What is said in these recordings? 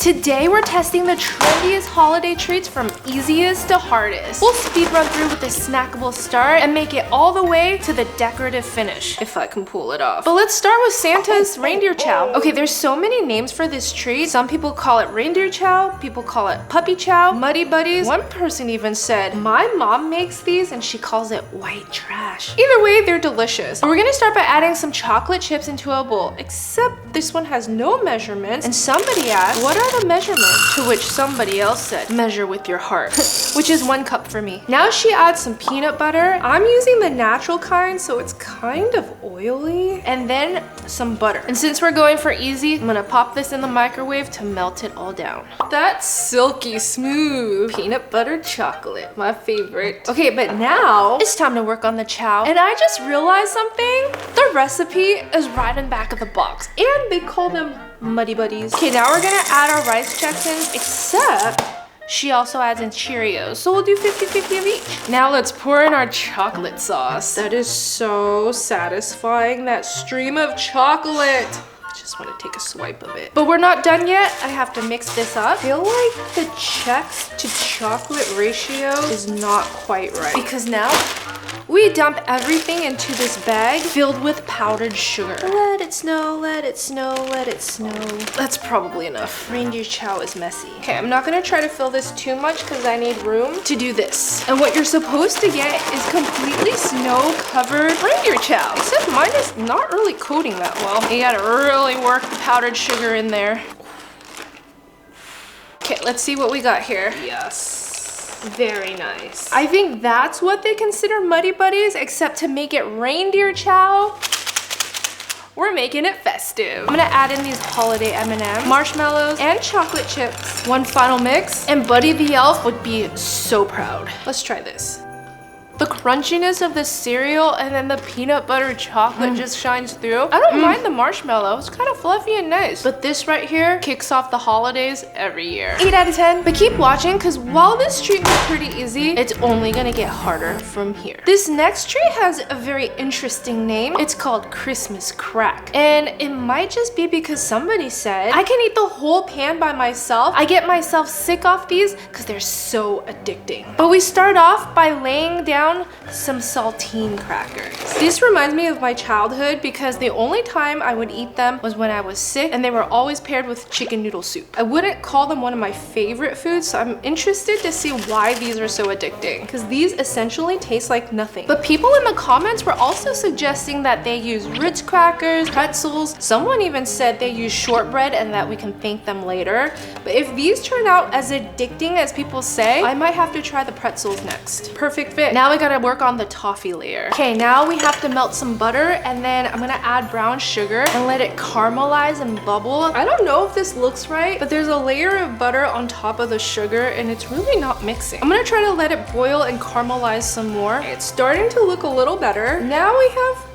Today we're testing the trendiest holiday treats from easiest to hardest. We'll speed run through with a snackable start and make it all the way to the decorative finish, if I can pull it off. But let's start with Santa's reindeer chow. Okay, there's so many names for this treat. Some people call it reindeer chow, people call it puppy chow, muddy buddies. One person even said, my mom makes these and she calls it white trash. Either way, they're delicious. We're gonna start by adding some chocolate chips into a bowl, except this one has no measurements. And somebody asked, what are the measurements? To which somebody else said, measure with your heart, which is 1 cup for me. Now she adds some peanut butter. I'm using the natural kind, so it's kind of oily. And then some butter. And since we're going for easy, I'm gonna pop this in the microwave to melt it all down. That's silky smooth. Peanut butter chocolate, my favorite. Okay, but now it's time to work on the chow. And I just realized something. The recipe is right in the back of the box. And they call them muddy buddies. Okay, now we're gonna add our rice check-ins, except she also adds in Cheerios, so we'll do 50-50 of each. Now let's pour in our chocolate sauce. That is so satisfying, that stream of chocolate. I just want to take a swipe of it. But we're not done yet. I have to mix this up. I feel like the checks to chocolate ratio is not quite right, because now we dump everything into this bag filled with powdered sugar. Let it snow, let it snow, let it snow. That's probably enough. Reindeer chow is messy. Okay, I'm not gonna try to fill this too much because I need room to do this. And what you're supposed to get is completely snow-covered reindeer chow. Except mine is not really coating that well. You gotta really work the powdered sugar in there. Okay, let's see what we got here. Yes. Very nice. I think that's what they consider muddy buddies, except to make it reindeer chow, we're making it festive. I'm gonna add in these holiday M&Ms, marshmallows, and chocolate chips. One final mix, and Buddy the Elf would be so proud. Let's try this. The crunchiness of the cereal and then the peanut butter chocolate just shines through. I don't mind the marshmallow. It's kind of fluffy and nice. But this right here kicks off the holidays every year. 8 out of 10. But keep watching, because while this treat was pretty easy, it's only gonna get harder from here. This next treat has a very interesting name. It's called Christmas Crack. And it might just be because somebody said, I can eat the whole pan by myself. I get myself sick off these because they're so addicting. But we start off by laying down some saltine crackers. This reminds me of my childhood because the only time I would eat them was when I was sick, and they were always paired with chicken noodle soup. I wouldn't call them one of my favorite foods, so I'm interested to see why these are so addicting, because these essentially taste like nothing. But people in the comments were also suggesting that they use Ritz crackers, pretzels. Someone even said they use shortbread and that we can thank them later. But if these turn out as addicting as people say, I might have to try the pretzels next. Perfect fit. Now we gotta work on the toffee layer. Okay, now we have to melt some butter, and then I'm gonna add brown sugar and let it caramelize and bubble. I don't know if this looks right, but there's a layer of butter on top of the sugar and it's really not mixing. I'm gonna try to let it boil and caramelize some more. It's starting to look a little better. Now we have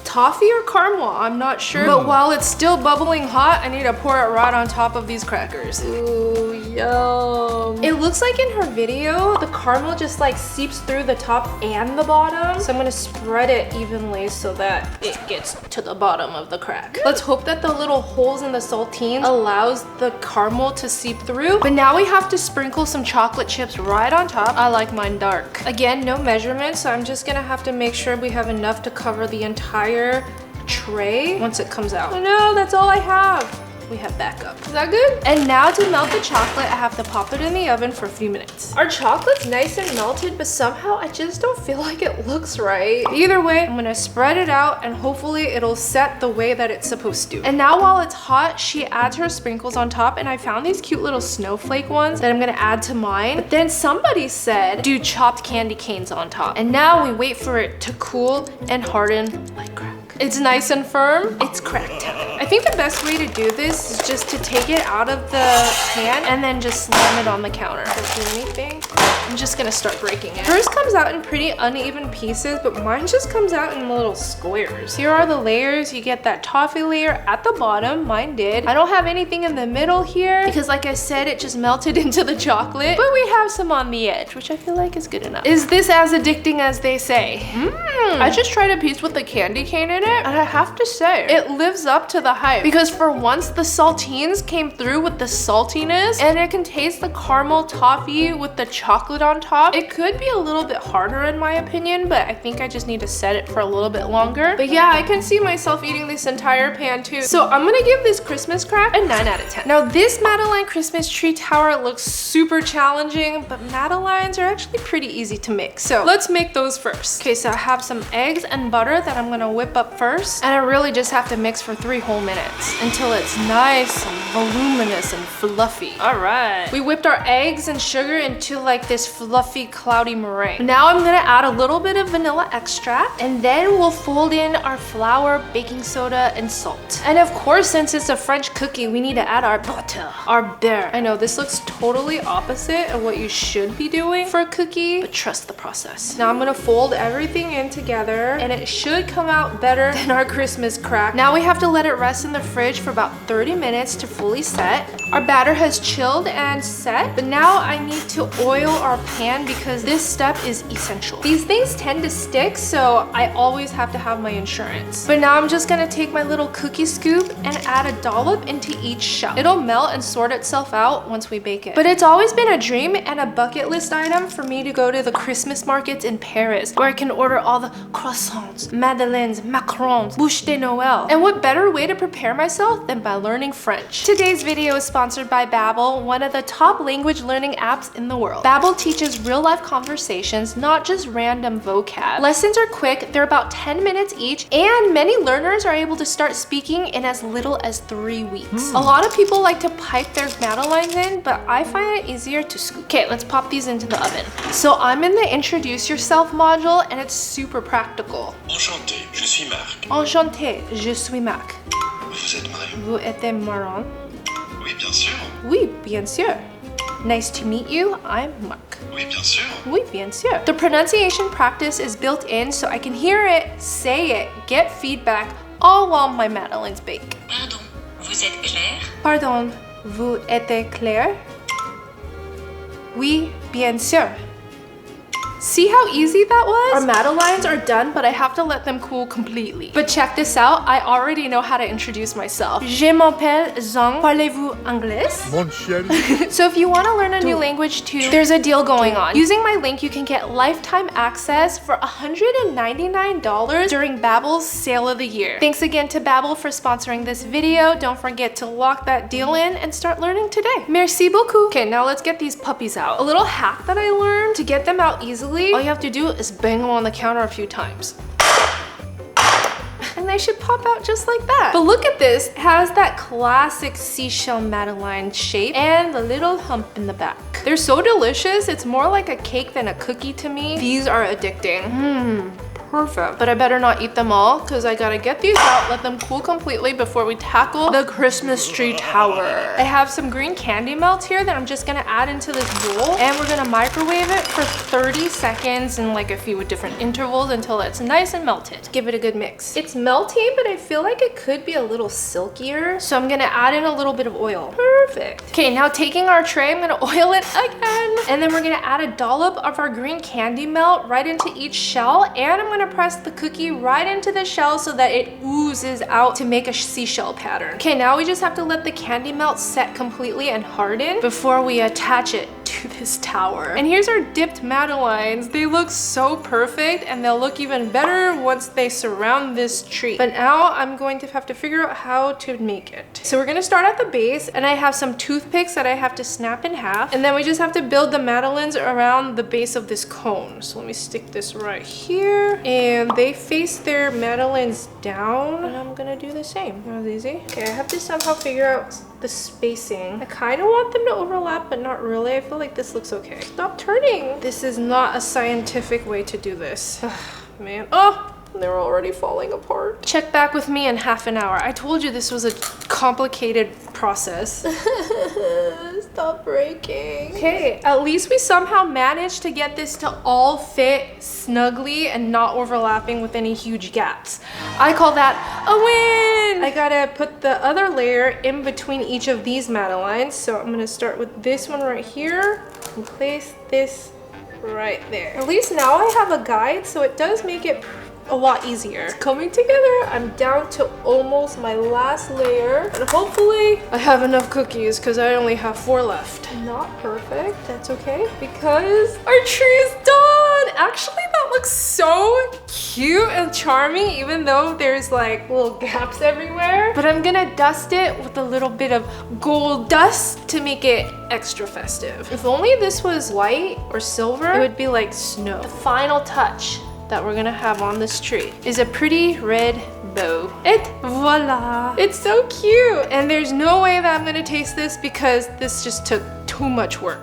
toffee or caramel, I'm not sure. But while it's still bubbling hot, I need to pour it right on top of these crackers. Ooh, yum. It looks like in her video, the caramel just like seeps through the top and the bottom. So I'm gonna spread it evenly so that it gets to the bottom of the crack. Let's hope that the little holes in the saltines allows the caramel to seep through. But now we have to sprinkle some chocolate chips right on top. I like mine dark. Again, no measurements, so I'm just gonna have to make sure we have enough to cover the entire tray once it comes out. Oh no, that's all I have. We have backup. Is that good? And now to melt the chocolate, I have to pop it in the oven for a few minutes. Our chocolate's nice and melted, but somehow I just don't feel like it looks right. Either way, I'm gonna spread it out and hopefully it'll set the way that it's supposed to. And now while it's hot, she adds her sprinkles on top, and I found these cute little snowflake ones that I'm gonna add to mine. But then somebody said, do chopped candy canes on top. And now we wait for it to cool and harden like crack. It's nice and firm. It's crack time. I think the best way to do this is just to take it out of the pan and then just slam it on the counter. Doesn't do anything. I'm just gonna start breaking it. Hers comes out in pretty uneven pieces, but mine just comes out in little squares. Here are the layers. You get that toffee layer at the bottom. Mine did. I don't have anything in the middle here because, like I said, it just melted into the chocolate. But we have some on the edge, which I feel like is good enough. Is this as addicting as they say? I just tried a piece with the candy cane in it, and I have to say, it lives up to the that hype because for once the saltines came through with the saltiness and it can taste the caramel toffee with the chocolate on top. It could be a little bit harder in my opinion, but I think I just need to set it for a little bit longer. But yeah, I can see myself eating this entire pan too. So I'm gonna give this Christmas crack a 9 out of 10. Now this Madeleine Christmas tree tower looks super challenging, but Madeleines are actually pretty easy to make. So let's make those first. Okay, so I have some eggs and butter that I'm gonna whip up first. And I really just have to mix for 3 whole minutes until it's nice and voluminous and fluffy. All right. We whipped our eggs and sugar into like this fluffy, cloudy meringue. Now I'm gonna add a little bit of vanilla extract and then we'll fold in our flour, baking soda, and salt. And of course, since it's a French cookie, we need to add our butter, our beurre. I know this looks totally opposite of what you should be doing for a cookie, but trust the process. Now I'm gonna fold everything in together and it should come out better than our Christmas crack. Now we have to let it rest in the fridge for about 30 minutes to fully set. Our batter has chilled and set, but now I need to oil our pan because this step is essential. These things tend to stick, so I always have to have my insurance. But now I'm just gonna take my little cookie scoop and add a dollop into each shell. It'll melt and sort itself out once we bake it. But it's always been a dream and a bucket list item for me to go to the Christmas markets in Paris, where I can order all the croissants, madeleines, macarons, bûche de Noël. And what better way to prepare myself than by learning French? Today's video is sponsored by Babbel, one of the top language learning apps in the world. Babbel teaches real-life conversations, not just random vocab. Lessons are quick, they're about 10 minutes each, and many learners are able to start speaking in as little as 3 weeks. A lot of people like to pipe their Madeleines in, but I find it easier to scoop. Okay, let's pop these into the oven. So I'm in the Introduce Yourself module, and it's super practical. Enchanté, je suis Marc. Enchanté, je suis Marc. Vous êtes Marie? Vous êtes marrant? Oui, bien sûr. Oui, bien sûr. Nice to meet you, I'm Marc. Oui, bien sûr. Oui, bien sûr. The pronunciation practice is built in so I can hear it, say it, get feedback, all while my Madeleines bake. Pardon, vous êtes Claire? Pardon, vous êtes Claire? Oui, bien sûr. See how easy that was? Our Madeleines are done, but I have to let them cool completely. But check this out, I already know how to introduce myself. Je m'appelle Zhang. Parlez-vous anglais? Mon chéri. So if you want to learn a new language too, there's a deal going on. Using my link, you can get lifetime access for $199 during Babbel's sale of the year. Thanks again to Babbel for sponsoring this video. Don't forget to lock that deal in and start learning today. Merci beaucoup. Okay, now let's get these puppies out. A little hack that I learned to get them out easily, all you have to do is bang them on the counter a few times. And they should pop out just like that. But look at this, it has that classic seashell Madeleine shape and the little hump in the back. They're so delicious, it's more like a cake than a cookie to me. These are addicting. Perfect. But I better not eat them all because I gotta get these out, let them cool completely before we tackle the Christmas tree tower. I have some green candy melt here that I'm just gonna add into this bowl, and we're gonna microwave it for 30 seconds in like a few different intervals until it's nice and melted. Give it a good mix. It's melting, but I feel like it could be a little silkier, so I'm gonna add in a little bit of oil. Perfect. Okay, now taking our tray, I'm gonna oil it again, and then we're gonna add a dollop of our green candy melt right into each shell, and I'm gonna press the cookie right into the shell so that it oozes out to make a seashell pattern. Okay, now we just have to let the candy melt set completely and harden before we attach it to this tower. And here's our dipped Madeleines. They look so perfect, and they'll look even better once they surround this tree. But now I'm going to have to figure out how to make it. So we're gonna start at the base, and I have some toothpicks that I have to snap in half, and then we just have to build the Madeleines around the base of this cone. So let me stick this right here, and they face their Madeleines down, and I'm gonna do the same. That was easy. Okay, I have to somehow figure out the spacing. I kind of want them to overlap, but not really. I feel like this looks okay. Stop turning. This is not a scientific way to do this. Man. Oh! They're already falling apart. Check back with me in half an hour. I told you this was a complicated process. Stop breaking. Okay, at least we somehow managed to get this to all fit snugly and not overlapping with any huge gaps. I call that a win! I gotta put the other layer in between each of these Madeleines. So I'm gonna start with this one right here and place this right there. At least now I have a guide, so it does make it a lot easier. It's coming together. I'm down to almost my last layer. And hopefully I have enough cookies because I only have 4 left. Not perfect. That's okay because our tree is done. Actually, that looks so cute and charming even though there's like little gaps everywhere. But I'm gonna dust it with a little bit of gold dust to make it extra festive. If only this was white or silver, it would be like snow. The final touch that we're gonna have on this tree is a pretty red bow. Et voila! It's so cute! And there's no way that I'm gonna taste this because this just took too much work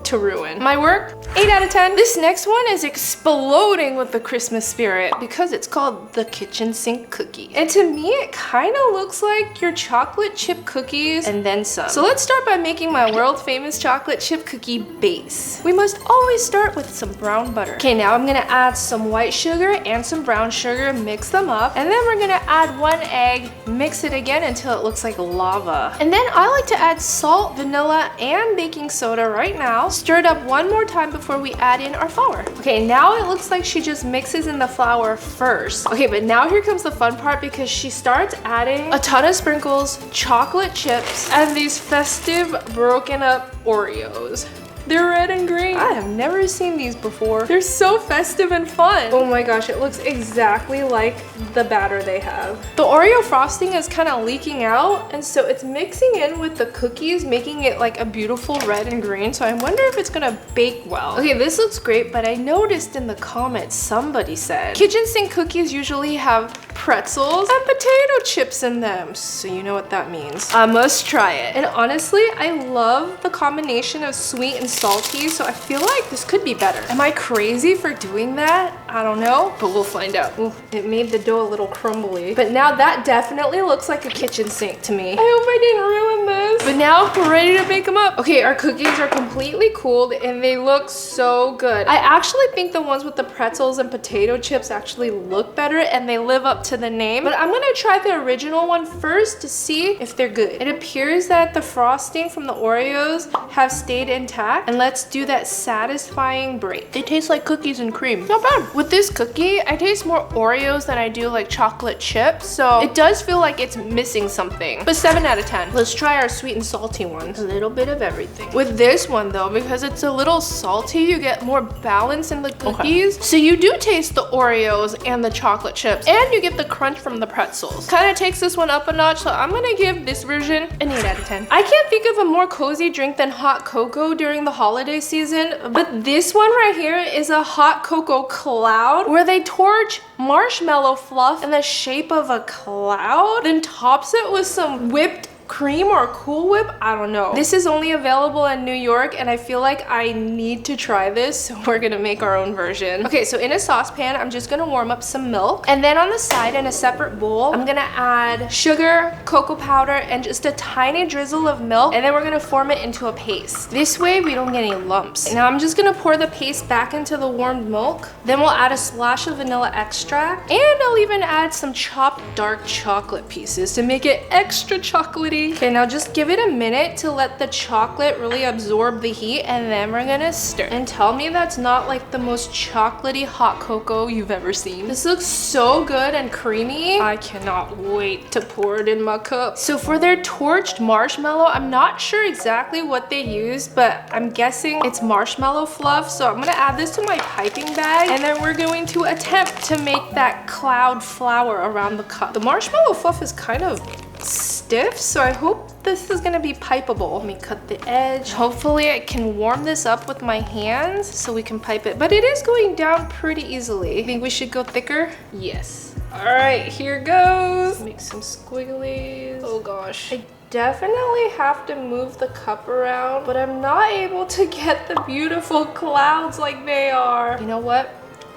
to ruin. My work, 8 out of 10. This next one is exploding with the Christmas spirit because it's called the kitchen sink cookie. And to me, it kind of looks like your chocolate chip cookies and then some. So let's start by making my world famous chocolate chip cookie base. We must always start with some brown butter. Okay, now I'm gonna add some white sugar and some brown sugar, mix them up, and then we're gonna add 1 egg, mix it again until it looks like lava. And then I like to add salt, vanilla, and baking soda right now. Stir it up 1 more time before we add in our flour. Okay, now it looks like she just mixes in the flour first. Okay, but now here comes the fun part because she starts adding a ton of sprinkles, chocolate chips, and these festive broken up Oreos. They're red and green. I have never seen these before. They're so festive and fun. Oh my gosh, it looks exactly like the batter they have. The Oreo frosting is kind of leaking out, and so it's mixing in with the cookies, making it like a beautiful red and green. So I wonder if it's gonna bake well. Okay, this looks great, but I noticed in the comments somebody said kitchen sink cookies usually have pretzels and potato chips in them. So you know what that means. I must try it. And honestly, I love the combination of sweet and salty, so I feel like this could be better. Am I crazy for doing that? I don't know, but we'll find out. Ooh, it made the dough a little crumbly. But now that definitely looks like a kitchen sink to me. I hope I didn't ruin this. But now we're ready to bake them up. Okay, our cookies are completely cooled and they look so good. I actually think the ones with the pretzels and potato chips actually look better and they live up to the name. But I'm gonna try the original one first to see if they're good. It appears that the frosting from the Oreos have stayed intact. And let's do that satisfying break. They taste like cookies and cream. Not bad. With this cookie, I taste more Oreos than I do like chocolate chips. So it does feel like it's missing something. But 7 out of 10. Let's try our sweet and salty one. A little bit of everything. With this one though, because it's a little salty, you get more balance in the cookies. Okay. So you do taste the Oreos and the chocolate chips. And you get the crunch from the pretzels. Kind of takes this one up a notch. So I'm gonna give this version an 8 out of 10. I can't think of a more cozy drink than hot cocoa during the holiday season, but this one right here is a hot cocoa cloud where they torch marshmallow fluff in the shape of a cloud, then tops it with some whipped cream or Cool Whip. I don't know. This is only available in New York and I feel like I need to try this, so we're gonna make our own version. Okay, so in a saucepan, I'm just gonna warm up some milk, and then on the side in a separate bowl, I'm gonna add sugar, cocoa powder, and just a tiny drizzle of milk, and then we're gonna form it into a paste. This way we don't get any lumps. Now I'm just gonna pour the paste back into the warmed milk, then we'll add a splash of vanilla extract, and I'll even add some chopped dark chocolate pieces to make it extra chocolatey. Okay, now just give it a minute to let the chocolate really absorb the heat, and then we're gonna stir. And tell me that's not like the most chocolatey hot cocoa you've ever seen. This looks so good and creamy. I cannot wait to pour it in my cup. So for their torched marshmallow, I'm not sure exactly what they used, but I'm guessing it's marshmallow fluff. So I'm gonna add this to my piping bag, and then we're going to attempt to make that cloud flower around the cup. The marshmallow fluff is kind of stiff, so I hope this is gonna be pipeable. Let me cut the edge. Hopefully I can warm this up with my hands so we can pipe it, but it is going down pretty easily. Think we should go thicker? Yes. All right, here goes. Make some squigglies. Oh gosh. I definitely have to move the cup around, but I'm not able to get the beautiful clouds like they are. You know what?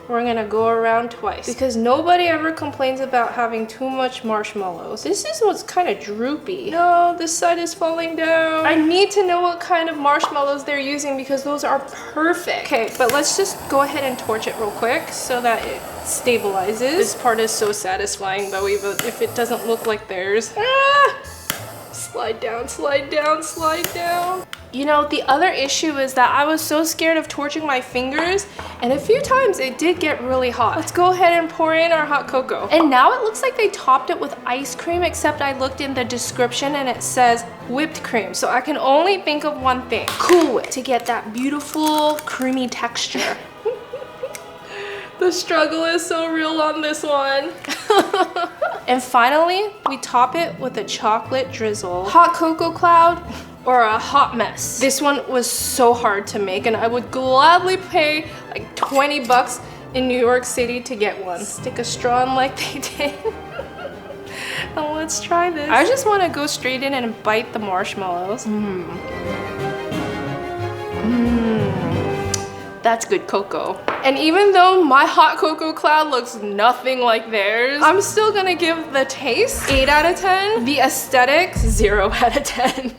We're gonna go around twice because nobody ever complains about having too much marshmallows. This is what's kind of droopy. No, this side is falling down. I need to know what kind of marshmallows they're using because those are perfect. Okay, but let's just go ahead and torch it real quick so that it stabilizes. This part is so satisfying though, even if it doesn't look like theirs. Ah! Slide down, slide down, slide down. You know, the other issue is that I was so scared of torching my fingers, and a few times it did get really hot. Let's go ahead and pour in our hot cocoa. And now it looks like they topped it with ice cream, except I looked in the description and it says whipped cream. So I can only think of one thing: Cool Whip, to get that beautiful creamy texture. The struggle is so real on this one. And finally, we top it with a chocolate drizzle. Hot cocoa cloud or a hot mess. This one was so hard to make, and I would gladly pay like 20 bucks in New York City to get one. Stick a straw in like they did. And let's try this. I just want to go straight in and bite the marshmallows. That's good cocoa. And even though my hot cocoa cloud looks nothing like theirs, I'm still gonna give the taste 8 out of 10, the aesthetics 0 out of 10.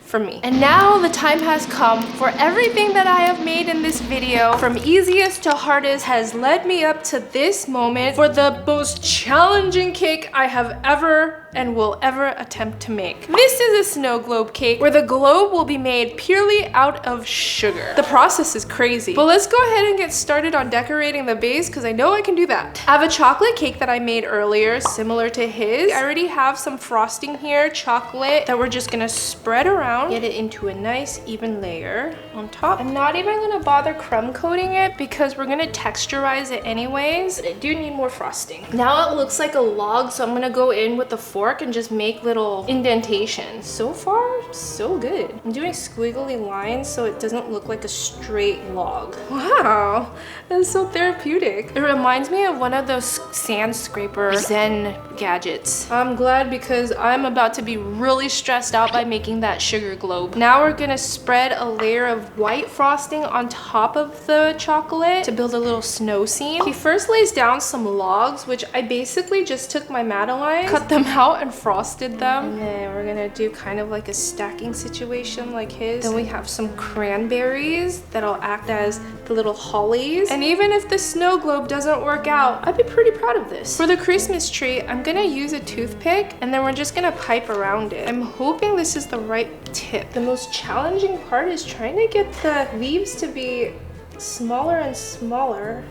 For me. And now the time has come for everything that I have made in this video, from easiest to hardest, has led me up to this moment for the most challenging cake I have ever and will ever attempt to make. This is a snow globe cake where the globe will be made purely out of sugar. The process is crazy, but let's go ahead and get started on decorating the base because I know I can do that. I have a chocolate cake that I made earlier, similar to his. I already have some frosting here, chocolate, that we're just gonna spread around, get it into a nice even layer on top. I'm not even gonna bother crumb coating it because we're gonna texturize it anyways, but I do need more frosting. Now it looks like a log, so I'm gonna go in with the fork and just make little indentations. So far, so good. I'm doing squiggly lines so it doesn't look like a straight log. Wow, that's so therapeutic. It reminds me of one of those sand scraper Zen gadgets. I'm glad because I'm about to be really stressed out by making that sugar globe. Now we're gonna spread a layer of white frosting on top of the chocolate to build a little snow scene. He first lays down some logs, which I basically just took my Madeleine, cut them out and frosted them. And then we're gonna do kind of like a stacking situation like his. Then we have some cranberries that'll act as the little hollies. And even if the snow globe doesn't work out, I'd be pretty proud of this. For the Christmas tree, I'm gonna use a toothpick and then we're just gonna pipe around it. I'm hoping this is the right tip. The most challenging part is trying to get the leaves to be smaller and smaller.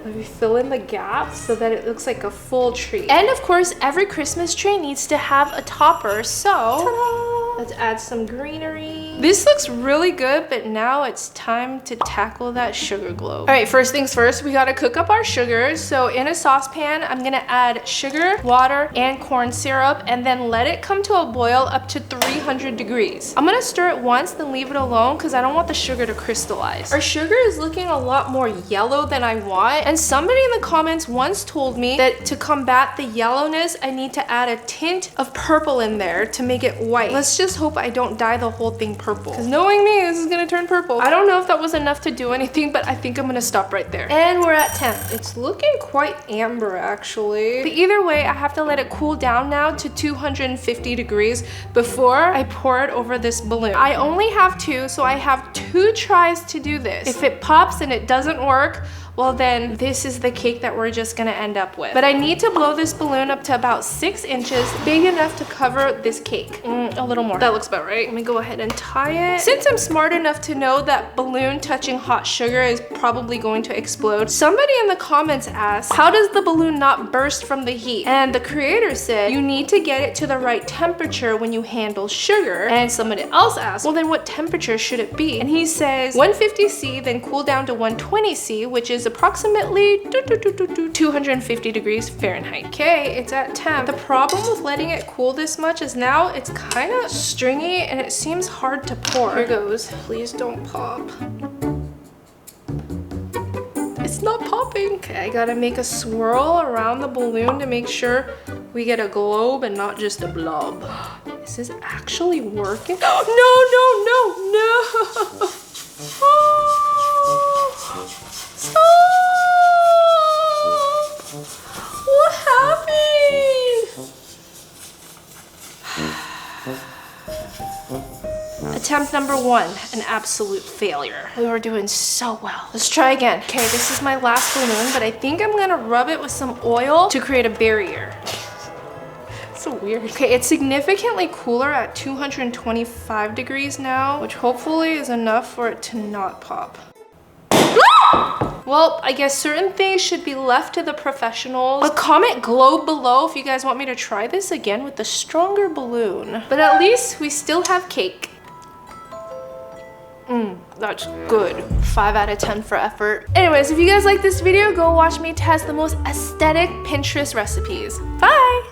Maybe fill in the gaps so that it looks like a full tree. And of course, every Christmas tree needs to have a topper, so let's add some greenery. This looks really good, but now it's time to tackle that sugar globe. All right, first things first, we gotta cook up our sugar. So in a saucepan, I'm gonna add sugar, water, and corn syrup, and then let it come to a boil up to 300 degrees. I'm gonna stir it once, then leave it alone because I don't want the sugar to crystallize. Our sugar is looking a lot more yellow than I want, and somebody in the comments once told me that to combat the yellowness, I need to add a tint of purple in there to make it white. Let's just hope I don't dye the whole thing purple. Because knowing me, this is gonna turn purple. I don't know if that was enough to do anything, but I think I'm gonna stop right there. And we're at temp. It's looking quite amber, actually. But either way, I have to let it cool down now to 250 degrees before I pour it over this balloon. I only have 2, so I have 2 tries to do this. If it pops and it doesn't work, well then this is the cake that we're just gonna end up with. But I need to blow this balloon up to about 6 inches, big enough to cover this cake. A little more. That looks about right. Let me go ahead and tie it. Since I'm smart enough to know that balloon touching hot sugar is probably going to explode, somebody in the comments asked, how does the balloon not burst from the heat? And the creator said, you need to get it to the right temperature when you handle sugar. And somebody else asked, well then what temperature should it be? And he says 150 C, then cool down to 120 C, which is approximately 250 degrees Fahrenheit. Okay, it's at temp. The problem with letting it cool this much is now it's kind of stringy and it seems hard to pour. Here goes. Please don't pop. It's not popping. Okay, I gotta make a swirl around the balloon to make sure we get a globe and not just a blob. This is actually working. No, no, no, no. Oh. Stop! What happened? Attempt number 1, an absolute failure. We were doing so well. Let's try again. Okay, this is my last balloon, but I think I'm gonna rub it with some oil to create a barrier. So weird. Okay, it's significantly cooler at 225 degrees now, which hopefully is enough for it to not pop. Well, I guess certain things should be left to the professionals. But comment globe below if you guys want me to try this again with the stronger balloon. But at least we still have cake. That's good. 5 out of 10 for effort. Anyways, if you guys like this video, go watch me test the most aesthetic Pinterest recipes. Bye!